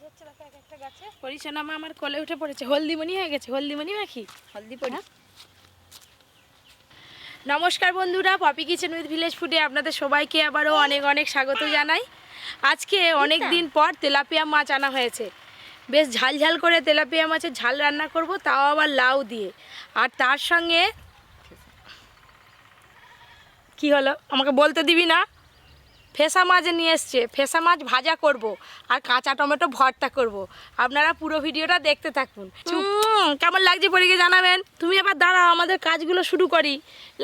হচ্ছে দেখো এক একটা গাছে। পরিচনামা আমার কোলে উঠে পড়েছে, হলদিমণি হয়ে গেছে। হলদিমণি মাখি, হলদি পড়ি। নমস্কার বন্ধুরা, পপি কিচেন উইথ ভিলেজ ফুডে আপনাদের সবাইকে আবারও অনেক অনেক স্বাগত জানাই। আজকে অনেক দিন পর তেলাপিয়া মাছ আনা হয়েছে। বেশ ঝাল ঝাল করে তেলাপিয়া মাছের ঝাল রান্না করব, তাও আবার লাউ দিয়ে। আর তার সঙ্গে কি হলো আমাকে বলতে দিবি না? ফেসা মাছ নিয়ে এসছে, ফেসা মাছ ভাজা করব আর কাঁচা টমেটো ভর্তা করব। আপনারা পুরো ভিডিওটা দেখতে থাকুন। কেমন লাগছে পরীকে জানাবেন। তুমি এবার দাঁড়াও, আমাদের কাজগুলো শুরু করি।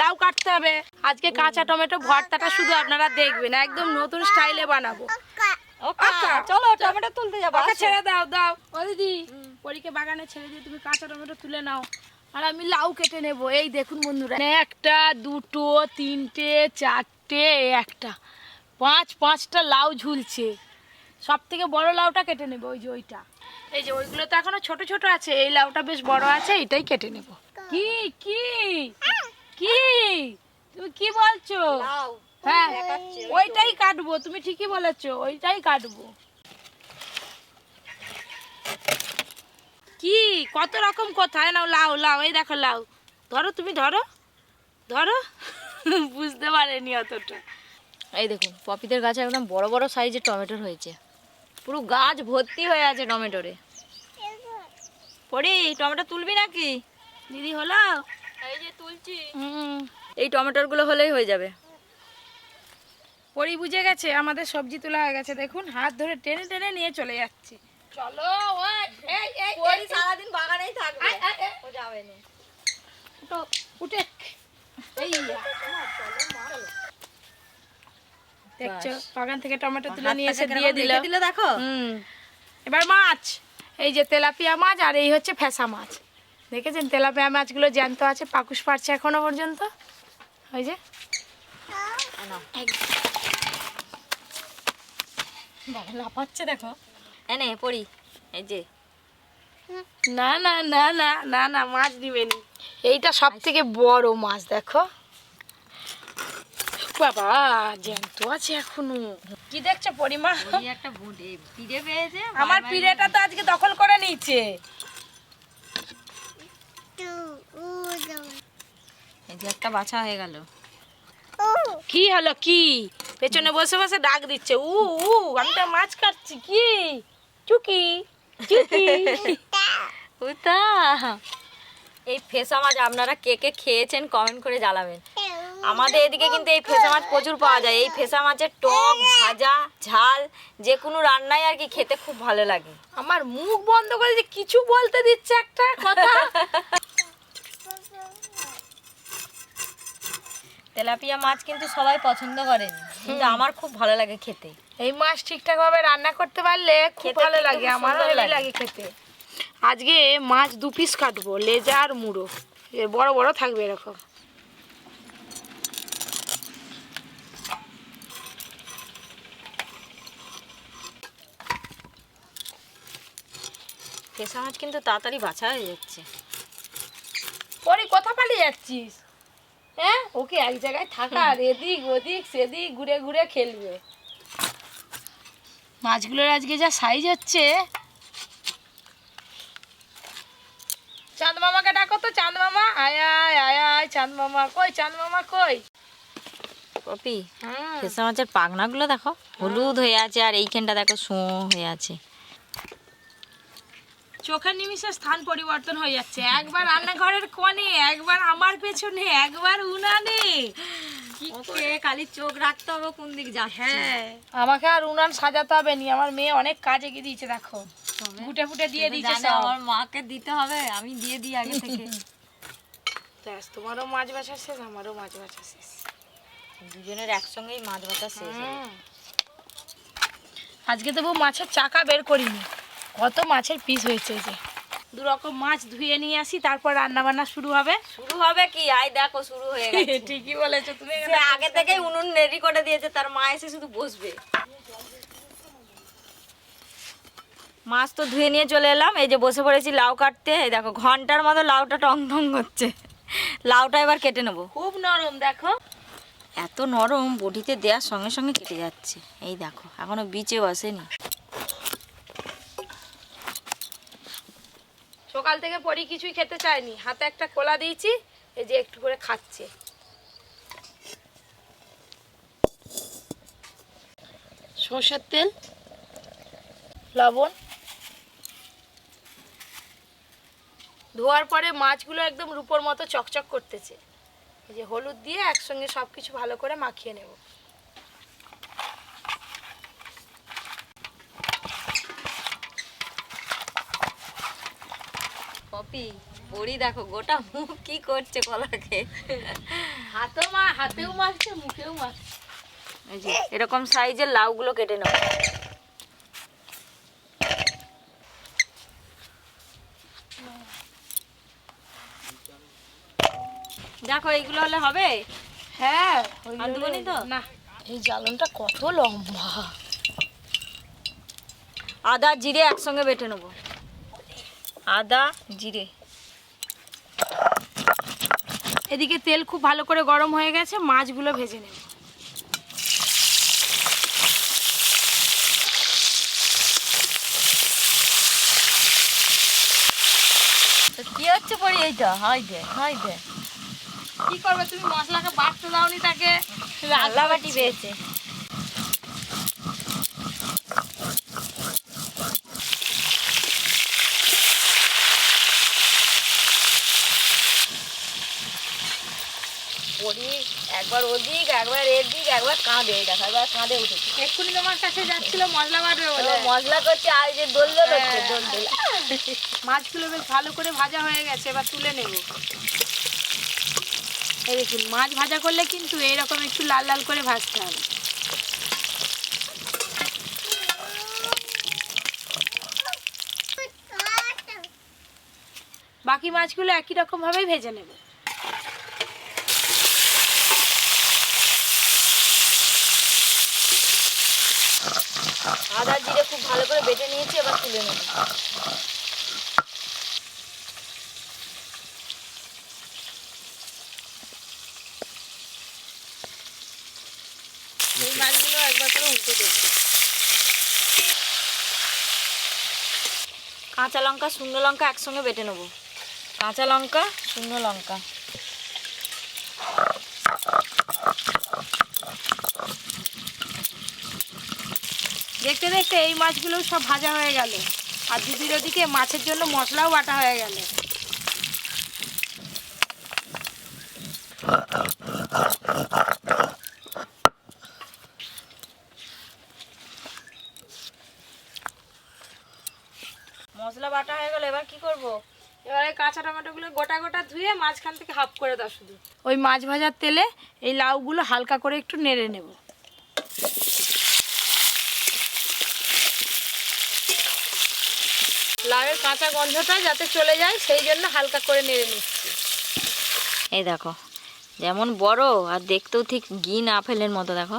লাউ কাটতে হবে, আজকে কাঁচা টমেটো ভর্তাটা শুধু আপনারা দেখবেন, একদম নতুন স্টাইলে বানাবো। চলো টমেটো তুলতে যাবো। ছেড়ে দাও দাও ও দিদি, পরীকে বাগানে ছেড়ে দিয়ে তুমি কাঁচা টমেটো তুলে নাও আর আমি লাউ কেটে নেব। এই দেখুন বন্ধুরা, একটা দুটো তিনটে চারটে একটা পাঁচটা লাউ ঝুলছে। সব থেকে বড় লাউটা কেটে নেব, ওই যে ওইটা। এই যে ওইগুলো তো এখনো ছোট ছোট আছে, এই লাউটা বেশ বড় আছে, এটাই কেটে নেব। কি কি কি তুমি কি বলছো? হ্যাঁ ওইটাই কাটবো, তুমি ঠিকই বলেছো, ওইটাই কাটবো। কি কত রকম কোথায় নাও, লাউ লাউ, এই দেখো লাউ। ধরো তুমি, ধরো ধরো। বুঝতে পারেনি অতটা। এই দেখুন পপিদের গাছে একদম বড় বড় সাইজের টমেটো হয়েছে, পুরো গাছ ভর্তি হয়ে আছে টমেটোরে। পরি টমেটো তুলবি নাকি? দিদি হলো? এই যে তুলছি। এই টমেটোগুলো হলেই হয়ে যাবে। পরি বুঝে গেছে আমাদের সবজি তোলা হয়ে গেছে, দেখুন হাত ধরে টেনে টেনে নিয়ে চলে যাচ্ছে। চলো পরি সারাদিন বাগানেই থাকবে, ও যাবে না। উঠে এই দেখছো বাগান থেকে টমেটো তুলে নিয়ে এসে দিয়ে দিল দেখো। এবার মাছ, এই যে তেলাপিয়া মাছ আর এই হচ্ছে ফেসা মাছ। দেখেছেন তেলাপিয়া মাছগুলো জ্যান্ত আছে, পাকুস পারছে এখনো পর্যন্ত। ওই যে লাফাচ্ছে দেখো। এনে পরি, এই যে না না না না না না মাছ দিবেনি। এইটা সব থেকে বড় মাছ, দেখো বাবা জ্যান্ত আছে এখনো। কি দেখছো পরিমা? একটা পিড়ে পেয়েছে, আমার পিড়েটা তো আজকে দখল করে নিয়েছে। এই যে একটা বাছা হয়ে গেল। কি হলো? কি পেছনে বসে বসে ডাক দিচ্ছে? আমি তো মাছ কাটছি। কি চুকি চুকি। উতা এই ফেসা মাছ আপনারা কে কে খেয়েছেন কমেন্ট করে জানাবেন। আমাদের এদিকে কিন্তু এই ফেসা মাছ প্রচুর পাওয়া যায়। এই ফেসা মাছের টক, ভাজা, ঝাল যে কোনো রান্নাই আর কি খেতে খুব ভালো লাগে। আমার মুখ বন্ধ করে যে কিছু বলতে দিচ্ছে একটা কথা। তেলাপিয়া মাছ কিন্তু সবাই পছন্দ করেন, কিন্তু আমার খুব ভালো লাগে খেতে। এই মাছ ঠিকঠাক ভাবে রান্না করতে পারলে খুব ভালো লাগে, আমারও ভালো লাগে খেতে। আজকে মাছ 2 পিস কাটবো, লেজা আর মুড়ো, বড় বড় থাকবে এরকম। ফেসা মাছ কিন্তু তাড়াতাড়ি বাছা হয়ে যাচ্ছে। পরে কথা পালিয়ে যাচ্ছিস? হ্যাঁ ওকে এক জায়গায় থাকা, আর এদিক ওদিক সেদিক ঘুরে ঘুরে খেলবে। মাছগুলোর আজকে যা সাইজ হচ্ছে। চাঁদ মামাকে ডাকো তো, চাঁদ মামা আয় আয় আয় আয়। চাঁদ মামা কই? চাঁদ মামা কই? পপি ফেসা মাছের পাখনাগুলো দেখো হলুদ হয়ে আছে, আর এইখানটা দেখো শো হয়ে আছে। চোখের নিমিষে স্থান পরিবর্তন হয়ে যাচ্ছে, একবার রান্নাঘরের কোণে, একবার আমার পেছনে, একবার উনানে। ওকে খালি চোখ রাখতে হবে কোন দিক যাচ্ছে। হ্যাঁ আমাকে আর উনান সাজাতে হবে নি, আমার মেয়ে অনেক কাজ এগিয়ে দিয়েছে। দেখো ফুটে ফুটে দিয়ে দিয়েছে সব। আমার মাকে দিতে হবে, আমি দিয়ে দিই আগে থেকে। ব্যাস তোমারও মাছ বাছা শেষ, আমারও মাছ বাছা শেষ, দুজনের একসঙ্গেই মাছ ভাজা শেষ। আজকে তবু মাছের চাকা বের করিনি, কত মাছের পিস হয়েছে। যে 2 রকম মাছ ধুয়ে নিয়ে আসি, তারপর রান্না বান্না শুরু হবে। শুরু হবে কি আই দেখো শুরু হয়ে গেছে। ঠিকই বলেছো তুমি, আগে থেকেই উনুন রেডি করে দিয়েছে, তার মা এসে শুধু বসবে। মাছ তো ধুয়ে নিয়ে চলে এলাম, এই যে বসে পড়েছি লাউ কাটতে। এই দেখো ঘন্টার মতো লাউটা টং টং করছে। লাউটা এবার কেটে নেবো। খুব নরম দেখো, এত নরম, বটিতে দেওয়ার সঙ্গে সঙ্গে কেটে যাচ্ছে। এই দেখো এখনো বিচে বসেনি। সকাল থেকে পরি কিছুই খেতে চায়নি, হাতে একটা কলা দিয়েছি, এই যে একটু করে খাচ্ছে। সরষের তেল, লবণ, ধোয়ার পরে মাছগুলো একদম রূপোর মতো চকচক করতেছে। এই যে হলুদ দিয়ে একসঙ্গে সব কিছু ভালো করে মাখিয়ে নেব। পপি বড়ি দেখো গোটা মুখ কি করছে কলাকে। হাতেও মাখছে, মুখেও মাখছে। এই যে এরকম সাইজের লাউগুলো কেটে নেব। দেখো এইগুলো হলে হবে। হ্যাঁ, আর দেবনি তো? না, এই জ্বালনটা কত লম্বা। আদা জিরে একসঙ্গে বেটে নেব। আদা জিরে। এদিকে তেল খুব ভালো করে গরম হয়ে গেছে, মাছগুলো ভেজে নেব। কি হচ্ছে পরি এইটা? হাই দে কি করবে তুমি, মশলাকে বাটতে দাওনি তাকে, রান্না বাটি পেয়েছে। পরি একবার ওদিক একবার এদিক একবার কাঁদে, দেখা একবার কাঁদে উঠেছে। এক্ষুনি তোমার কাছে যাচ্ছিল মশলা বাটবে বলে। মশলা করছে আর যে দোল হচ্ছে দোল। মাছগুলো বেশ ভালো করে ভাজা হয়ে গেছে, এবার তুলে নেব। এই দেখুন, মাছ ভাজা করলে কিন্তু এইরকম একটু লাল লাল করে ভাজতে হবে। বাকি মাছগুলো একই রকম ভাবেই ভেজে নেব। আদা জিরে খুব ভালো করে বেটে নিয়েছি, এবার তুলে নেব। এই মাছগুলো একবার করে উল্টে দেব। কাঁচা লঙ্কা শুকনো লঙ্কা একসঙ্গে বেটে নেব। কাঁচা লঙ্কা শুকনো লঙ্কা। দেখতে দেখতে এই মাছগুলো সব ভাজা হয়ে গেল, আর দিদির ওদিকে মাছের জন্য মশলাও বাটা হয়ে গেল। মশলা বাটা হয়ে গেল, এবার কি করব? এবারে কাঁচা টমেটোগুলো গোটা গোটা ধুয়ে মাঝখান থেকে হাফ করে দাও শুধু। ওই মাছ ভাজার তেলে এই লাউগুলো হালকা করে একটু নেড়ে নেব। লাউয়ের কাঁচা গন্ধটা যাতে চলে যায় সেই জন্য হালকা করে নেড়ে নিচ্ছি। এই দেখো যেমন বড় আর দেখতেও ঠিক গ্রিন আপেলের মতো। দেখো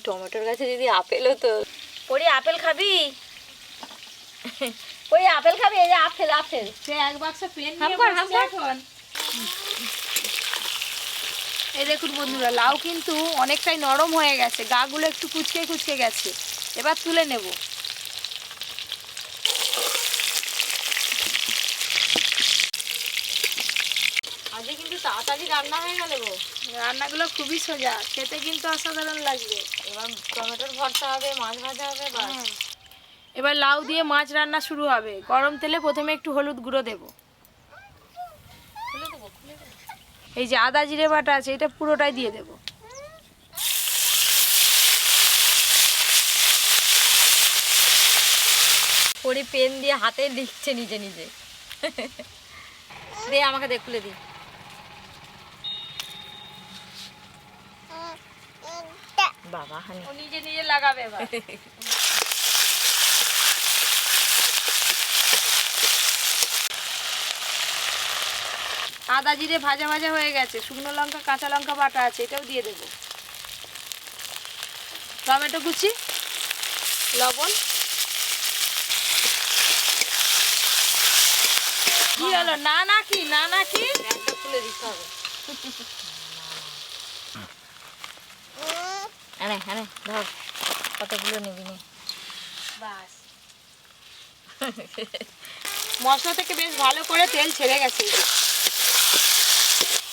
টমেটোর গাছে যদি আপেল হতো। পরি আপেল খাবি? পরি আপেল খাবি? এই যে আপেল। সে এক বাক্স পেন নিয়ে হাম বসছে কর। এখন। এই দেখুন বন্ধুরা, লাউ কিন্তু অনেকটাই নরম হয়ে গেছে, গাগুলো একটু কুচকে কুচকে গেছে। এবার তুলে নেব। আজকে কিন্তু তাড়াতাড়ি রান্না হয়ে গেল গো। রান্নাগুলো খুবই সোজা, খেতে কিন্তু অসাধারণ লাগবে। এবার টমেটোর ভর্তা হবে, মাছ ভাজা হবে, বাস। এবার লাউ দিয়ে মাছ রান্না শুরু হবে। গরম তেলে প্রথমে একটু হলুদ গুঁড়ো দেব। খুলে দেবো। এই যে আদা জিরে বাটা আছে, এটা পুরোটাই দিয়ে দেব। পরি পেন দিয়ে হাতে লিখছে নিজে নিজে। দে আমাকে দে, খুলে দি। বাবা হানি ও নিজে নিজে লাগাবে এবার। আদা জিরে ভাজা ভাজা হয়ে গেছে, শুকনো লঙ্কা কাঁচা লঙ্কা বাটা আছে, এটাও দিয়ে দেব। টমেটো কুচি, লবণ। কি হলো? না নাকি একটা খুলে দিতে হবে। হ্যাঁ হ্যাঁ ধর, কতগুলো নিবি নি। বাস। মশলা থেকে বেশ ভালো করে তেল ছেড়ে গেছে।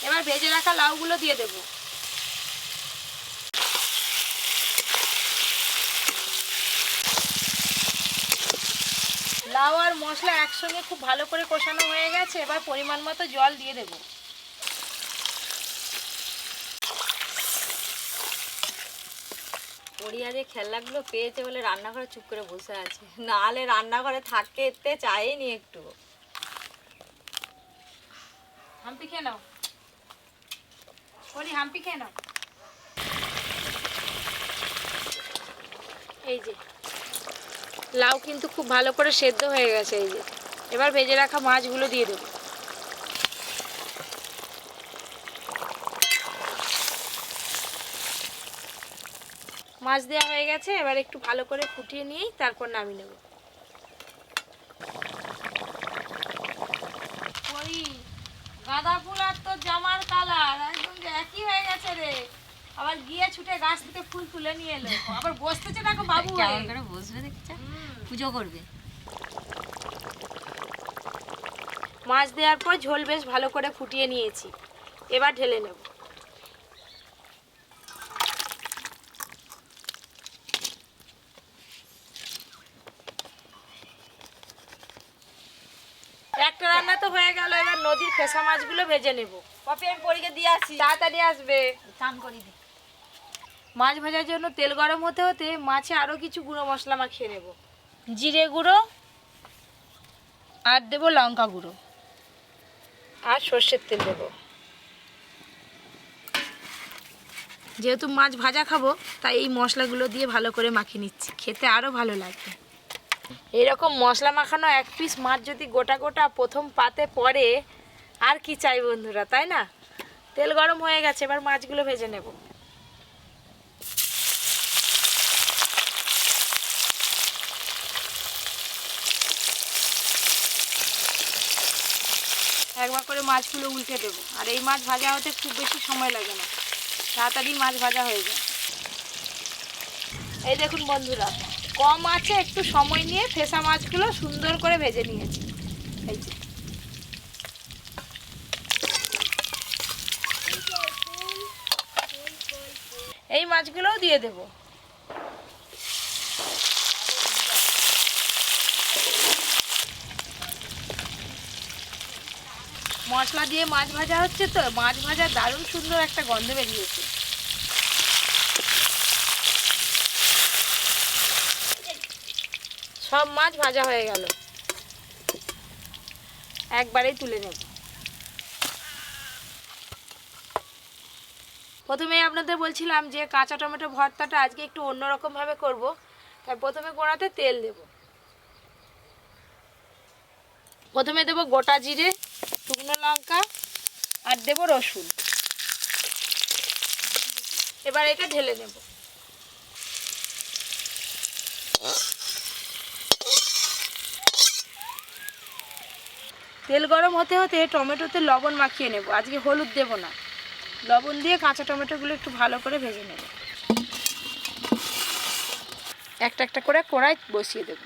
এবার ভেজে রাখা লাউগুলো দিয়ে দেব। লাউ আর মশলা একসঙ্গে খুব ভালো করে কষানো হয়ে গেছে। এবার পরিমাণ মতো জল দিয়ে দেব। পড়িয়া যে খেলনাগুলো পেয়েছে বলে রান্নাঘরে চুপ করে বসে আছে, নাহলে রান্নাঘরে থাকতে চাইনি একটু। হাম্পি খেয়ে নাও, পরি হাম্পি খেয়ে নাও। এই যে লাউ কিন্তু খুব ভালো করে সেদ্ধ হয়ে গেছে। এই যে এবার ভেজে রাখা মাছগুলো দিয়ে দেবো। মাছ দেওয়া হয়ে গেছে, এবার একটু ভালো করে ফুটিয়ে নিয়েই তারপর নামিয়ে নেব। ওই গাঁদা ফুল আর তোর জামার কালার একদম একই হয়ে গেছে রে। আবার গিয়ে ছুটে গাছ থেকে ফুল তুলে নিয়ে এলো, আবার বসতেছে দেখো বাবু কেমন করে বসবে দেখছে, পুজো করবে। মাছ দেওয়ার পর ঝোল বেশ ভালো করে ফুটিয়ে নিয়েছি, এবার ঢেলে নেব। একটা রান্না তো হয়ে গেল, এবার নদীর ফেসা মাছগুলো ভেজে নেব। পপি আমি পরীকে দিয়ে আসি, তাড়াতাড়ি আসবে। চান করি দি। মাছ ভাজার জন্য তেল গরম হতে হতে মাছে আরও কিছু গুঁড়ো মশলা মাখিয়ে নেব। জিরে গুঁড়ো আর দেবো লঙ্কা গুঁড়ো আর সর্ষের তেল দেবো। যেহেতু মাছ ভাজা খাবো তাই এই মশলাগুলো দিয়ে ভালো করে মাখিয়ে নিচ্ছি, খেতে আরও ভালো লাগবে। এরকম মশলা মাখানো এক পিস মাছ যদি গোটা গোটা প্রথম পাতে পড়ে আর কি চাই বন্ধুরা, তাই না? তেল গরম হয়ে গেছে, এবার মাছগুলো ভেজে নেব। একবার করে মাছগুলো উল্টে দেবো। আর এই মাছ ভাজা হতে খুব বেশি সময় লাগে না, তাড়াতাড়ি মাছ ভাজা হয়ে যায়। এই দেখুন বন্ধুরা, কম আছে একটু সময় নিয়ে ফেসা মাছগুলো সুন্দর করে ভেজে নিয়েছি। এই যে এই মাছগুলোও দিয়ে দেব। মশলা দিয়ে মাছ ভাজা হচ্ছে তো, মাছ ভাজা দারুণ সুন্দর একটা গন্ধ বেরিয়েছে। সব মাছ ভাজা হয়ে গেল, একবারেই তুলে নেব। প্রথমেই আপনাদের বলছিলাম যে কাঁচা টমেটো ভর্তাটা আজকে একটু অন্যরকমভাবে করব, তাই প্রথমে কড়াতে তেল দেব। প্রথমে দেব গোটা জিরে, শুকনো লঙ্কা আর দেব রসুন। এবার এটা ঢেলে নেব। তেল গরম হতে হতে টমেটোতে লবণ মাখিয়ে নেব। আজকে হলুদ দেব না, লবণ দিয়ে কাঁচা টমেটোগুলো একটু ভালো করে ভেজে নেব। একটা একটা করে কড়াই বসিয়ে দেব।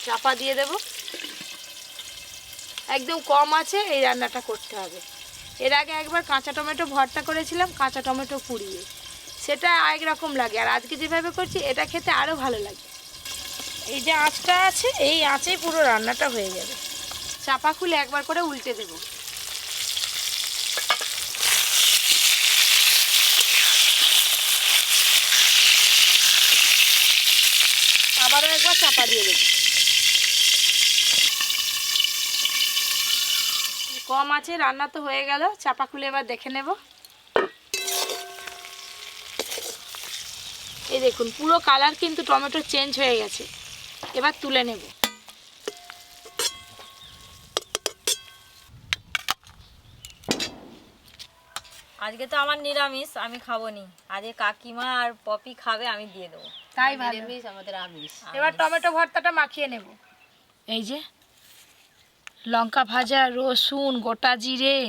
চাপা দিয়ে দেব। একদম কম আছে এই রান্নাটা করতে হবে। এর আগে একবার কাঁচা টমেটো ভর্তা করেছিলাম, কাঁচা টমেটো পুড়িয়ে, সেটা একরকম লাগে। আর আজকে যেভাবে করছি এটা খেতে আরও ভালো লাগে। এই যে আঁচটা আছে, এই আঁচেই পুরো রান্নাটা হয়ে যাবে। চাপা খুলে একবার করে উল্টে দেব। আবারও একবার চাপা দিয়ে দেব। কম আছে রান্না তো হয়ে গেল, চাপা খুলে এবার দেখে নেব। এই দেখুন পুরো কালার কিন্তু টমেটো চেঞ্জ হয়ে গেছে। এবার তুলে নেব। আজকে তো আমার নিরামিষ, আমি খাবো নি। আজকে কাকিমা আর পপি খাবে, আমি দিয়ে দেবো। তাই ভালো। নিরামিষ আমাদের আমিষ। এবার টমেটো ভর্তাটা মাখিয়ে নেব। এই যে লঙ্কা ভাজা, রসুন, গোটা জিরে,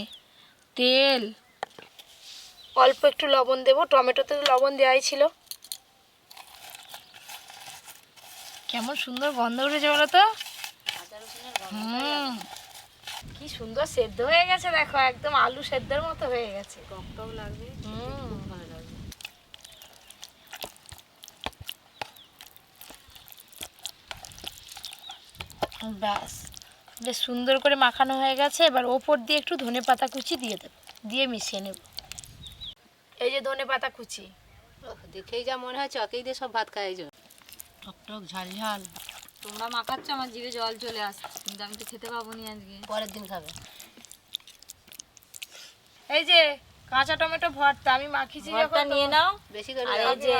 তেল, অল্প একটু লবণ দেবো, টমেটোতে লবণ দেওয়াই ছিল। কেমন সুন্দর গন্ধ উঠেছে বলো তো। কি সুন্দর সেদ্ধ হয়ে গেছে দেখো, একদম আলু সেদ্ধের মতো হয়ে গেছে। টক টক লাগবে, খুব ভালো লাগবে। ব্যাস বেশ সুন্দর করে মাখানো হয়ে গেছে। এবার ওপর দিয়ে একটু ধনেপাতা কুচি দিয়ে দেবো, দিয়ে মিশিয়ে নেব। এই যে ধনেপাতা কুচি, দেখেই যা মনে হয় চকেই দিয়ে সব ভাত খাই যে টক টক ঝাল ঝাল। তোমরা মাখাচ্ছ, আমার জিভে জল চলে আসছে, কিন্তু আমি তো খেতে পাবো নি আজকে, পরের দিন খাবে। এই যে কাঁচা টমেটো ভর্তা আমি মাখিয়েছি, ভর্তা নিয়ে নাও। বেশি করে আর দাও। এই যে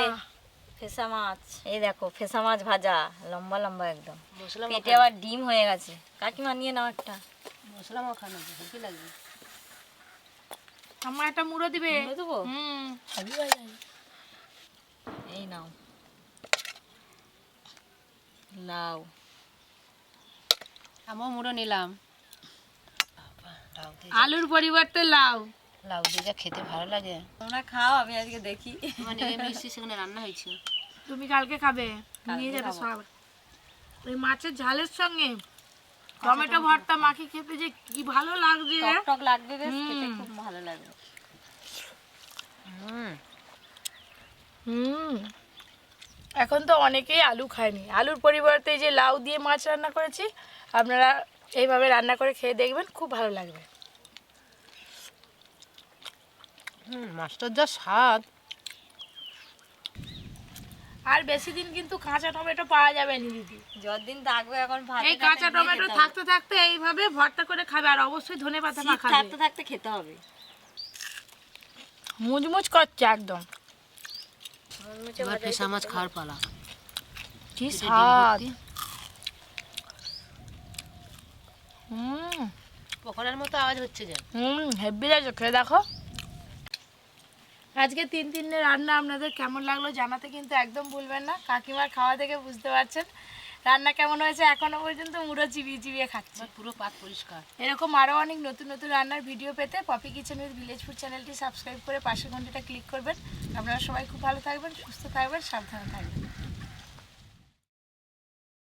ফেসা মাছ, এই দেখো ফেসা মাছ ভাজা, লম্বা লম্বা একদম, মশলা পেটে আবার ডিম হয়ে গেছে। কাকিমা নিয়ে নাও একটা। মশলা মাখানো হেভি লাগবে। আমার একটা মুড়ো দিবে। মুড়ো দেবো? এই নাও, লাউ। আমিও মুড়ো নিলাম। আলুর পরিবর্তে লাউ। লাউ দিয়ে যা খেতে ভালো লাগে। তোমরা খাও, আমি আজকে দেখি। মানে এমএসসি সেখানে রান্না হয়েছে। তুমি কালকে খাবে, নিয়ে যাবে সব। ওই মাছের ঝালের সঙ্গে টমেটো ভর্তা মাখি খেতে যে কি ভালো লাগবে। টক টক লাগবে বেশ, খেতে খুব ভালো লাগবে। এখন তো অনেকেই আলু খায়নি, আলুর পরিবর্তে এই যে লাউ দিয়ে মাছ রান্না করেছি, আপনারা এইভাবে রান্না করে খেয়ে দেখবেন, খুব ভালো লাগবে। মাছটার যা স্বাদ। আর বেশি দিন কিন্তু কাঁচা টমেটো পাওয়া যাবে না দিদি। যতদিন থাকবে এখন ভাত, এই কাঁচা টমেটো থাকতে থাকতে এইভাবে ভর্তা করে খাবে, আর অবশ্যই ধনেপাতা মাখাবে। থাকতে থাকতে খেতে হবে। মুচমুচ করছে একদম। এবার ফেসা মাছ খাওয়ার পালা। কি স্বাদ। পকোড়ার মতো আওয়াজ হচ্ছে যে। হেভি লাগছে, খেয়ে দেখো। আজকে 3 দিনের রান্না আপনাদের কেমন লাগলো জানাতে কিন্তু একদম ভুলবেন না। কাকিমার খাওয়া থেকে বুঝতে পারছেন রান্না কেমন হয়েছে। এখনো পর্যন্ত মুড়ো চিবিয়ে চিবিয়ে খাচ্ছে, পুরো পাত পরিষ্কার। এরকম আরও অনেক নতুন নতুন রান্নার ভিডিও পেতে Poppy Kitchen with Village Food চ্যানেলটি সাবস্ক্রাইব করে পাশের ঘন্টিটা ক্লিক করবেন। আপনারা সবাই খুব ভালো থাকবেন, সুস্থ থাকবেন, সাবধানে থাকবেন।